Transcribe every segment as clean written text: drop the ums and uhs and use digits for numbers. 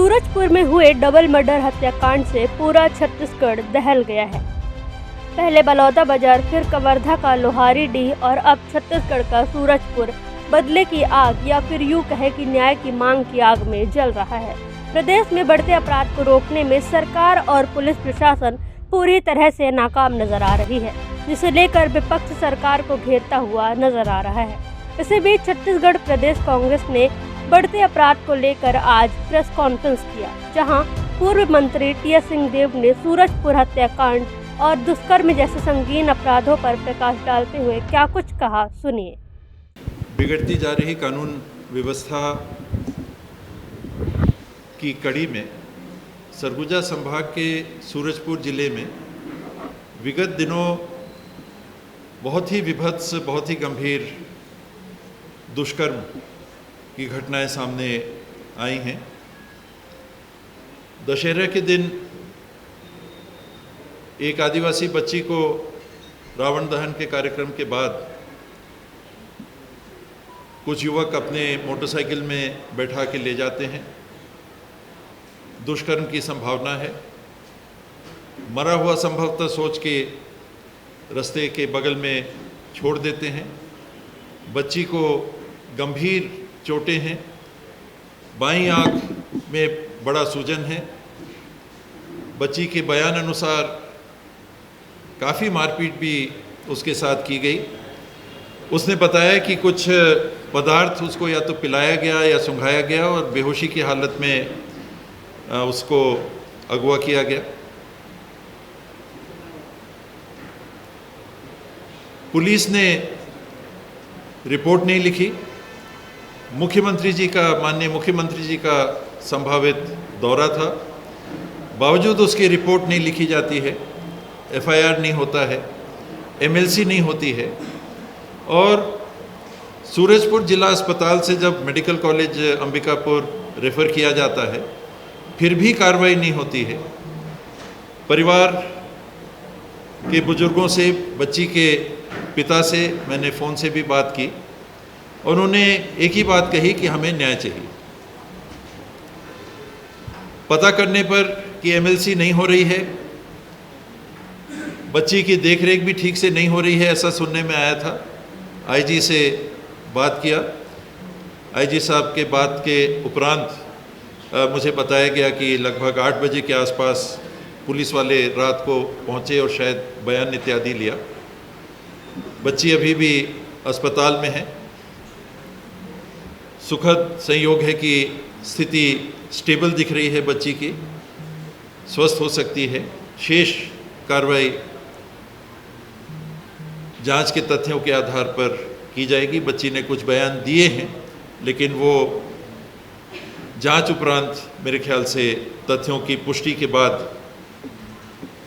सूरजपुर में हुए double murder हत्याकांड से पूरा छत्तीसगढ़ दहल गया है। पहले बलौदा बाजार, फिर कवर्धा का लोहारीडीह और अब छत्तीसगढ़ का सूरजपुर बदले की आग या फिर यूं कहे कि न्याय की मांग की आग में जल रहा है। प्रदेश में बढ़ते अपराध को रोकने में सरकार और पुलिस प्रशासन पूरी तरह से नाकाम नजर आ रही है, जिसे लेकर विपक्ष सरकार को घेरता हुआ नजर आ रहा है। इसी बीच छत्तीसगढ़ प्रदेश कांग्रेस ने बढ़ते अपराध को लेकर आज प्रेस कॉन्फ्रेंस किया, जहां पूर्व मंत्री टीएस सिंहदेव ने सूरजपुर हत्याकांड और दुष्कर्म जैसे संगीन अपराधों पर प्रकाश डालते हुए क्या कुछ कहा, सुनिए। बिगड़ती जा रही कानून व्यवस्था की कड़ी में सरगुजा संभाग के सूरजपुर जिले में विगत दिनों बहुत ही विभत्स, बहुत ही गंभीर दुष्कर्म की घटनाएं सामने आई हैं। दशहरा के दिन एक आदिवासी बच्ची को रावण दहन के कार्यक्रम के बाद कुछ युवक अपने मोटरसाइकिल में बैठा के ले जाते हैं। दुष्कर्म की संभावना है। मरा हुआ संभवतः सोच के रास्ते के बगल में छोड़ देते हैं। बच्ची को गंभीर चोटें हैं। बाईं आंख में बड़ा सूजन है। बच्ची के बयान अनुसार काफ़ी मारपीट भी उसके साथ की गई। उसने बताया कि कुछ पदार्थ उसको या तो पिलाया गया या सुंघाया गया और बेहोशी की हालत में उसको अगवा किया गया। पुलिस ने रिपोर्ट नहीं लिखी। माननीय मुख्यमंत्री जी का संभावित दौरा था, बावजूद उसकी रिपोर्ट नहीं लिखी जाती है, एफआईआर नहीं होता है, एमएलसी नहीं होती है। और सूरजपुर जिला अस्पताल से जब मेडिकल कॉलेज अंबिकापुर रेफ़र किया जाता है, फिर भी कार्रवाई नहीं होती है। परिवार के बुजुर्गों से, बच्ची के पिता से मैंने फ़ोन से भी बात की। उन्होंने एक ही बात कही कि हमें न्याय चाहिए। पता करने पर कि एमएलसी नहीं हो रही है, बच्ची की देखरेख भी ठीक से नहीं हो रही है, ऐसा सुनने में आया था। आईजी से बात किया। आईजी साहब के बात के उपरांत मुझे बताया गया कि लगभग 8 बजे के आसपास पुलिस वाले रात को पहुंचे और शायद बयान इत्यादि लिया। बच्ची अभी भी अस्पताल में है। सुखद संयोग है कि स्थिति स्टेबल दिख रही है बच्ची की, स्वस्थ हो सकती है। शेष कार्रवाई जांच के तथ्यों के आधार पर की जाएगी। बच्ची ने कुछ बयान दिए हैं, लेकिन वो जांच उपरांत मेरे ख्याल से तथ्यों की पुष्टि के बाद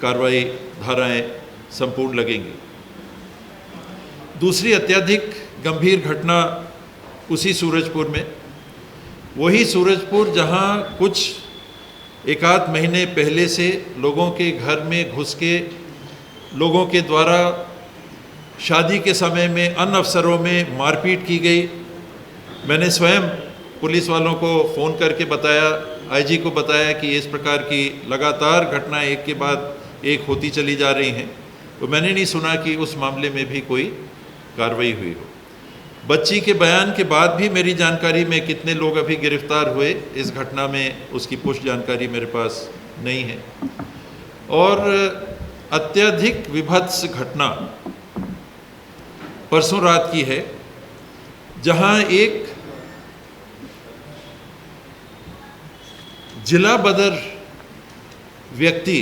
कार्रवाई धाराएं संपूर्ण लगेंगी। दूसरी अत्यधिक गंभीर घटना उसी सूरजपुर में, वही सूरजपुर जहां कुछ एकाध महीने पहले से लोगों के घर में घुस के लोगों के द्वारा शादी के समय में अन्य अवसरों में मारपीट की गई। मैंने स्वयं पुलिस वालों को फ़ोन करके बताया, आईजी को बताया कि इस प्रकार की लगातार घटनाएं एक के बाद एक होती चली जा रही हैं। तो मैंने नहीं सुना कि उस मामले में भी कोई कार्रवाई हुई हो। बच्ची के बयान के बाद भी मेरी जानकारी में कितने लोग अभी गिरफ्तार हुए इस घटना में, उसकी पुष्ट जानकारी मेरे पास नहीं है। और अत्यधिक विभत्स घटना परसों रात की है, जहां एक जिला बदर व्यक्ति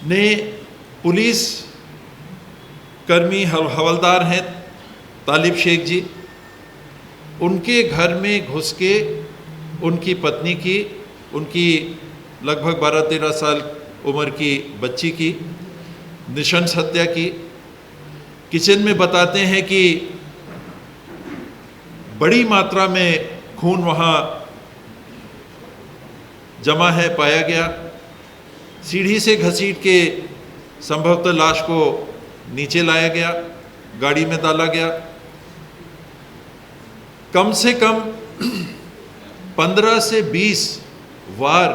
ने पुलिस कर्मी हवलदार हैं तालिब शेख जी, उनके घर में घुस के उनकी पत्नी की, उनकी लगभग 12-13 साल उम्र की बच्ची की नृशंस हत्या की। किचन में बताते हैं कि बड़ी मात्रा में खून वहाँ जमा है, पाया गया। सीढ़ी से घसीट के संभवतः लाश को नीचे लाया गया, गाड़ी में डाला गया। कम से कम 15 से 20 वार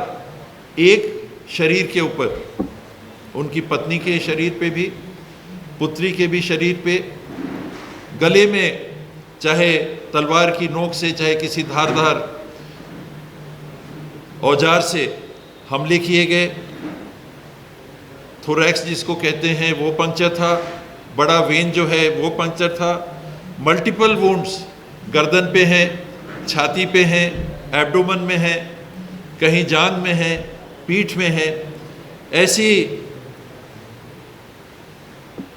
एक शरीर के ऊपर, उनकी पत्नी के शरीर पे भी, पुत्री के भी शरीर पे, गले में चाहे तलवार की नोक से चाहे किसी धारदार औजार से हमले किए गए। थोरैक्स जिसको कहते हैं वो पंक्चर था, बड़ा वेन जो है वो पंक्चर था। मल्टीपल वुंड्स गर्दन पे हैं, छाती पे हैं, एब्डोमेन में है, कहीं जांघ में है, पीठ में है। ऐसी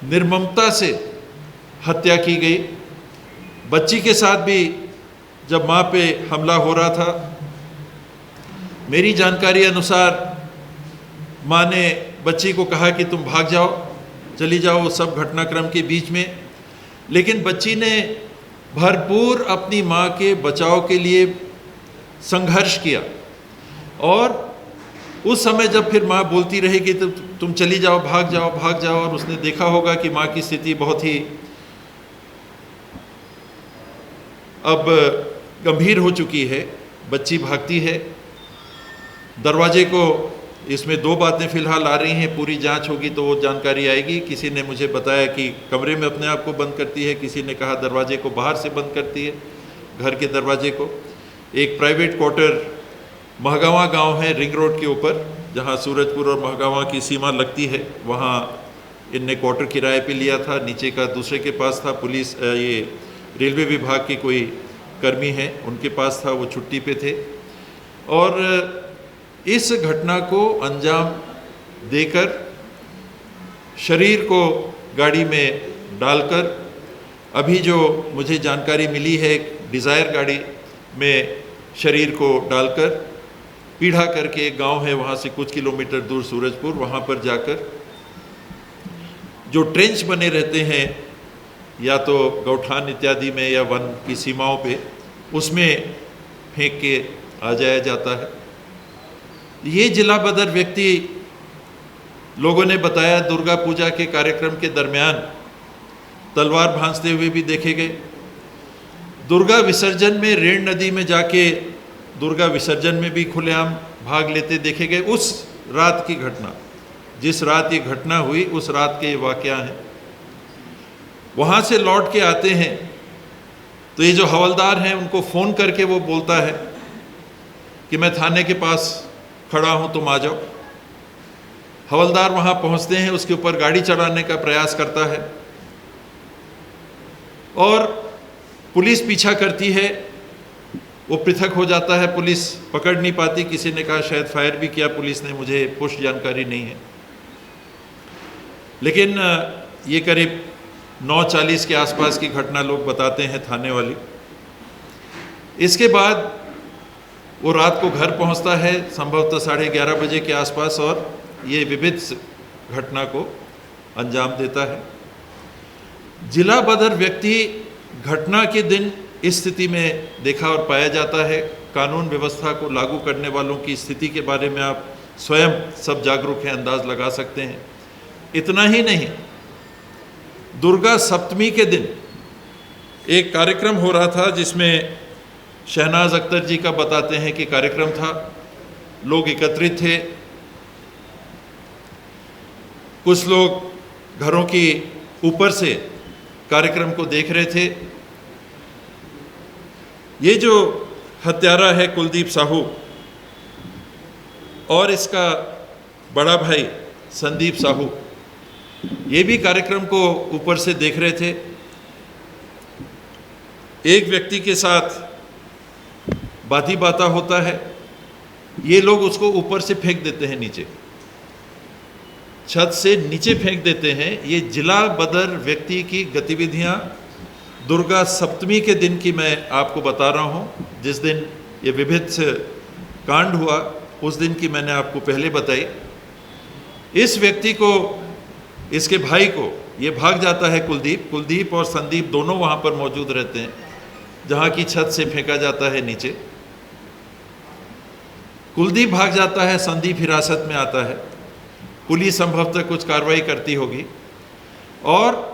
निर्ममता से हत्या की गई। बच्ची के साथ भी जब माँ पे हमला हो रहा था, मेरी जानकारी अनुसार माँ ने बच्ची को कहा कि तुम भाग जाओ, चली जाओ सब घटनाक्रम के बीच में, लेकिन बच्ची ने भरपूर अपनी माँ के बचाव के लिए संघर्ष किया। और उस समय जब फिर माँ बोलती रही कि तुम चली जाओ, भाग जाओ, भाग जाओ, और उसने देखा होगा कि माँ की स्थिति बहुत ही अब गंभीर हो चुकी है, बच्ची भागती है। दरवाजे को, इसमें दो बातें फ़िलहाल आ रही हैं, पूरी जांच होगी तो वो जानकारी आएगी। किसी ने मुझे बताया कि कमरे में अपने आप को बंद करती है, किसी ने कहा दरवाजे को बाहर से बंद करती है, घर के दरवाजे को। एक प्राइवेट क्वार्टर महगावा गांव है रिंग रोड के ऊपर, जहां सूरजपुर और महगावा की सीमा लगती है, वहां इनने क्वार्टर किराए पे लिया था। नीचे का दूसरे के पास था, पुलिस ये रेलवे विभाग के कोई कर्मी हैं उनके पास था, वो छुट्टी पे थे। और इस घटना को अंजाम देकर शरीर को गाड़ी में डालकर, अभी जो मुझे जानकारी मिली है, डिज़ायर गाड़ी में शरीर को डालकर पीढ़ा करके एक गांव है वहाँ से कुछ किलोमीटर दूर सूरजपुर, वहाँ पर जाकर जो ट्रेंच बने रहते हैं या तो गौठान इत्यादि में या वन की सीमाओं पे, उसमें फेंक के आ जाया जाता है। ये जिला बदर व्यक्ति, लोगों ने बताया, दुर्गा पूजा के कार्यक्रम के दरमियान तलवार भांजते हुए भी देखे गए। दुर्गा विसर्जन में रेण नदी में जाके दुर्गा विसर्जन में भी खुलेआम भाग लेते देखे गए। उस रात की घटना, जिस रात ये घटना हुई, उस रात के ये वाकया हैं। वहाँ से लौट के आते हैं तो ये जो हवलदार हैं उनको फ़ोन करके वो बोलता है कि मैं थाने के पास खड़ा हूँ, तुम आ जाओ। हवलदार वहाँ पहुँचते हैं, उसके ऊपर गाड़ी चढ़ाने का प्रयास करता है और पुलिस पीछा करती है, वो पृथक हो जाता है, पुलिस पकड़ नहीं पाती। किसी ने कहा शायद फायर भी किया पुलिस ने, मुझे पुष्ट जानकारी नहीं है। लेकिन ये करीब 9:40 के आसपास की घटना लोग बताते हैं, थाने वाली। इसके बाद वो रात को घर पहुंचता है, संभवतः 11:30 बजे के आसपास, और ये विविध घटना को अंजाम देता है। जिला बदर व्यक्ति घटना के दिन इस स्थिति में देखा और पाया जाता है। कानून व्यवस्था को लागू करने वालों की स्थिति के बारे में आप स्वयं सब जागरूक हैं, अंदाज लगा सकते हैं। इतना ही नहीं, दुर्गा सप्तमी के दिन एक कार्यक्रम हो रहा था जिसमें शहनाज अख्तर जी का बताते हैं कि कार्यक्रम था, लोग एकत्रित थे। कुछ लोग घरों की ऊपर से कार्यक्रम को देख रहे थे। ये जो हत्यारा है कुलदीप साहू और इसका बड़ा भाई संदीप साहू, ये भी कार्यक्रम को ऊपर से देख रहे थे। एक व्यक्ति के साथ बाती बाता होता है, ये लोग उसको ऊपर से फेंक देते हैं नीचे, छत से नीचे फेंक देते हैं। ये जिला बदर व्यक्ति की गतिविधियां दुर्गा सप्तमी के दिन की मैं आपको बता रहा हूं। जिस दिन ये विभिन्न कांड हुआ उस दिन की मैंने आपको पहले बताई। इस व्यक्ति को, इसके भाई को, ये भाग जाता है कुलदीप और संदीप दोनों वहाँ पर मौजूद रहते हैं जहाँ की छत से फेंका जाता है नीचे। कुलदीप भाग जाता है, संदीप हिरासत में आता है। पुलिस संभवतः कुछ कार्रवाई करती होगी और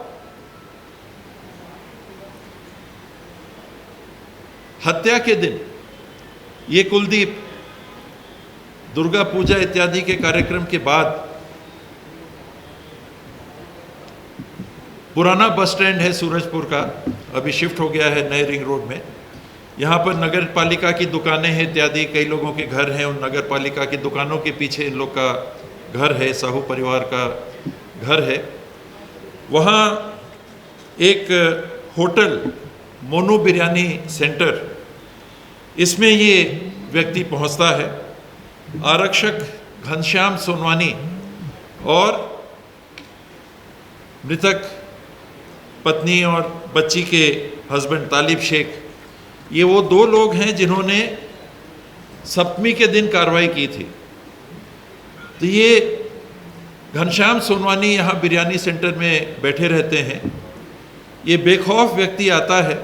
हत्या के दिन ये कुलदीप दुर्गा पूजा इत्यादि के कार्यक्रम के बाद पुराना बस स्टैंड है सूरजपुर का, अभी शिफ्ट हो गया है नए रिंग रोड में। यहाँ पर नगर पालिका की दुकानें हैं इत्यादि, कई लोगों के घर हैं। उन नगर पालिका की दुकानों के पीछे इन लोग का घर है, साहू परिवार का घर है। वहाँ एक होटल मोनू बिरयानी सेंटर, इसमें ये व्यक्ति पहुँचता है। आरक्षक घनश्याम सोनवानी और मृतक पत्नी और बच्ची के हस्बैंड तालिब शेख, ये वो दो लोग हैं जिन्होंने सप्तमी के दिन कार्रवाई की थी। तो ये घनश्याम सोनवानी यहाँ बिरयानी सेंटर में बैठे रहते हैं। ये बेखौफ व्यक्ति आता है,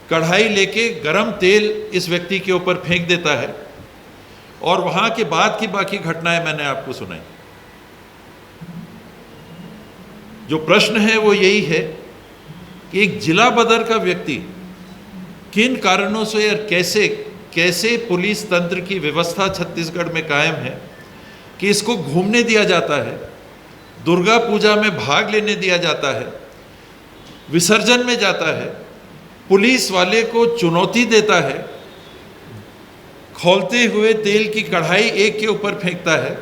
कढ़ाई लेके गरम तेल इस व्यक्ति के ऊपर फेंक देता है और वहाँ के बाद की बाकी घटनाएं मैंने आपको सुनाई। जो प्रश्न है वो यही है कि एक जिला बदर का व्यक्ति किन कारणों से और कैसे पुलिस तंत्र की व्यवस्था छत्तीसगढ़ में कायम है कि इसको घूमने दिया जाता है, दुर्गा पूजा में भाग लेने दिया जाता है, विसर्जन में जाता है, पुलिस वाले को चुनौती देता है, खौलते हुए तेल की कढ़ाई एक के ऊपर फेंकता है,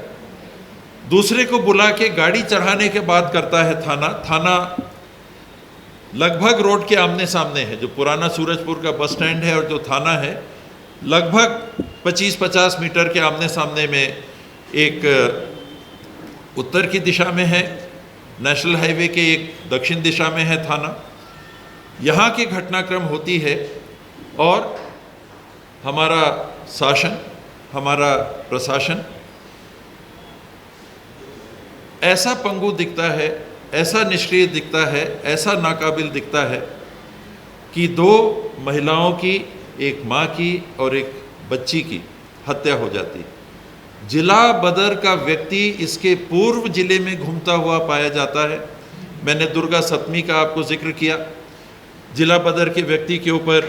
दूसरे को बुला के गाड़ी चढ़ाने के बाद करता है थाना लगभग रोड के आमने सामने है। जो पुराना सूरजपुर का बस स्टैंड है और जो थाना है लगभग 25-50 मीटर के आमने सामने में, एक उत्तर की दिशा में है, नेशनल हाईवे के एक दक्षिण दिशा में है थाना। यहाँ की घटनाक्रम होती है और हमारा शासन, हमारा प्रशासन ऐसा पंगु दिखता है, ऐसा निष्क्रिय दिखता है, ऐसा नाकाबिल दिखता है कि दो महिलाओं की, एक माँ की और एक बच्ची की हत्या हो जाती। जिला बदर का व्यक्ति इसके पूर्व जिले में घूमता हुआ पाया जाता है। मैंने दुर्गा सप्तमी का आपको जिक्र किया। जिला बदर के व्यक्ति के ऊपर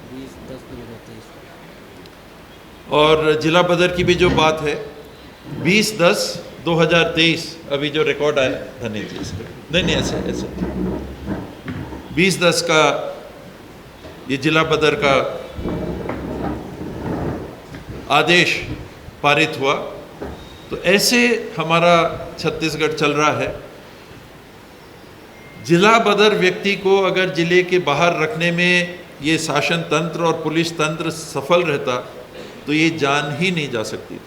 20/10/2023 और जिला बदर की भी जो बात है 20/10/2023 अभी जो रिकॉर्ड आया, धन्य जी नहीं ऐसे 20/10 का ये जिला बदर का आदेश पारित हुआ। तो ऐसे हमारा छत्तीसगढ़ चल रहा है। जिला बदर व्यक्ति को अगर जिले के बाहर रखने में ये शासन तंत्र और पुलिस तंत्र सफल रहता तो ये जान ही नहीं जा सकती।